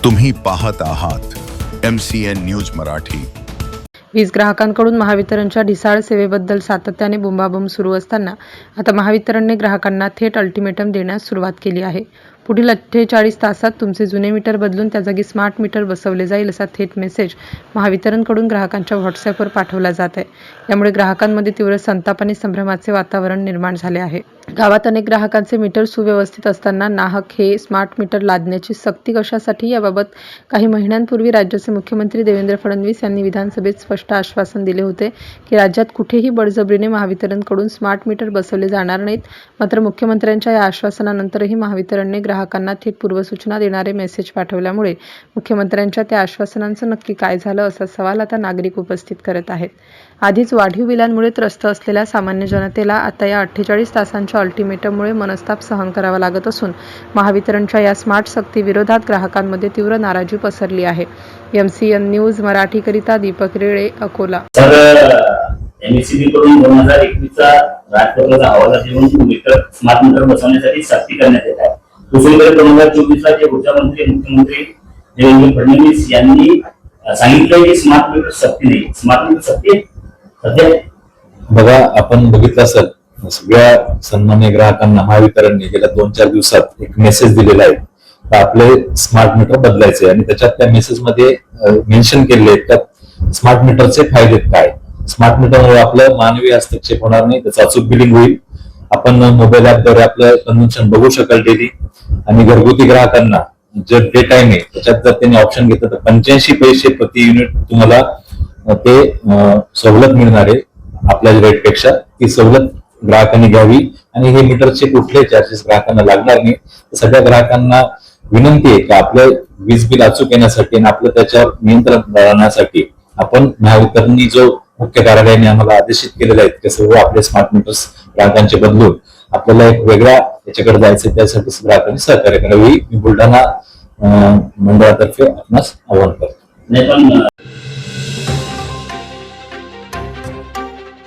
तुम्ही पाहत आहात MCN न्यूज मराठी। वीज ग्राहकांकडून महावितरणच्या ढिसाळ सेवेबद्दल सातत्याने बोंबाबोंब सुरू असताना आता महावितरणने ग्राहकांना थेट अल्टिमेटम देण्यास सुरुवात केली आहे। पुढील 48 तासात तुमचे जुने मीटर बदलून त्या जागी स्मार्ट मीटर बसवले जाईल असा थेट मेसेज महावितरणकडून ग्राहकांच्या व्हॉट्सअपवर पाठवला जात आहे। यामुळे ग्राहकांमध्ये तीव्र संताप आणि संभ्रमाचे वातावरण निर्माण झाले आहे। गावात अनेक ग्राहकांचे मीटर सुव्यवस्थित असताना नाहक हे स्मार्ट मीटर लादण्याची सक्ती कशासाठी याबाबत काही महिन्यांपूर्वी राज्याचे मुख्यमंत्री देवेंद्र फडणवीस यांनी विधानसभेत स्पष्ट आश्वासन दिले होते की राज्यात कुठेही बळजबरीने महावितरणकडून स्मार्ट मीटर बसवले जाणार नाहीत। मात्र मुख्यमंत्र्यांच्या या आश्वासनानंतरही महावितरणने ग्राहकांना थेट पूर्वसूचना देणारे मेसेज पाठवल्यामुळे मुख्यमंत्र्यांच्या त्या आश्वासनांचं नक्की काय झालं असा सवाल आता नागरिक उपस्थित करत आहेत। आधीच वाढीव बिलांमुळे त्रस्त असलेल्या सामान्य जनतेला आता या 48 तासांच्या अल्टिमेटममुळे मनस्ताप सहन करावा लागत असून महावितरणच्या या स्मार्ट सक्ती विरोधात ग्राहकांमध्ये तीव्र नाराजी पसरली आहे। MCN न्यूज मराठीकरिता दीपक रेळे, अकोला। MSEB कडून 2021 चा राजपत्राचा अहवाल देऊन मीटर स्मार्ट मीटर बसवण्यासाठी सक्ती करण्यात येत आहे। दुसरीकडे 2024 ला जे ऊर्जा मंत्री मुख्यमंत्री देवेंद्र फडणवीस यांनी सांगितलं की स्मार्ट मीटर सक्ती नाही। स्मार्ट मीटर सक्ती सध्या बघा, आपण बघितलं असेल सगळ्या सन्मान्य ग्राहकांना महावितरणने गेल्या 2-4 दिवसात एक मेसेज दिलेला आहे तर आपले स्मार्ट मीटर बदलायचे आणि त्याच्यात त्या मेसेज मध्ये मेन्शन केलेले आहेत त्यात स्मार्ट मीटरचे फायदे काय। स्मार्ट मीटरमुळे आपलं मानवी हस्तक्षेप होणार नाही, त्याचं अचूक बिलिंग होईल, आपण मोबाईल ऍपद्वारे आपलं कन्झम्पशन बघू शकाल डेली आणि घरगुती ग्राहकांना जे डे टाइम आहे त्याच्यात जर त्यांनी ऑप्शन घेतलं तर 85 पैसे प्रति युनिट तुम्हाला ते सवलत मिळणार आहे। आपल्या रेट पेक्षा ती सवलत ग्राहकांनी घ्यावी आणि हे मीटरचे कुठले चार्जेस ग्राहकांना लागणार नाही। सगळ्या ग्राहकांना विनंती आहे की आपलं वीज बिल अचूक येण्यासाठी आणि आपलं त्याच्यावर नियंत्रण राहण्यासाठी आपण महावितरणनी जो मुख्य कार्यालयाने आम्हाला आदेशित केलेले आहेत ते सर्व आपले स्मार्ट मीटर्स ग्राहकांचे बदलून आपल्याला एक वेगळ्या याच्याकडे जायचं त्यासाठी ग्राहकांनी सहकार्य करावे मी बुलढाणा मंडळातर्फे आपणास आवाहन करतो। नाही पण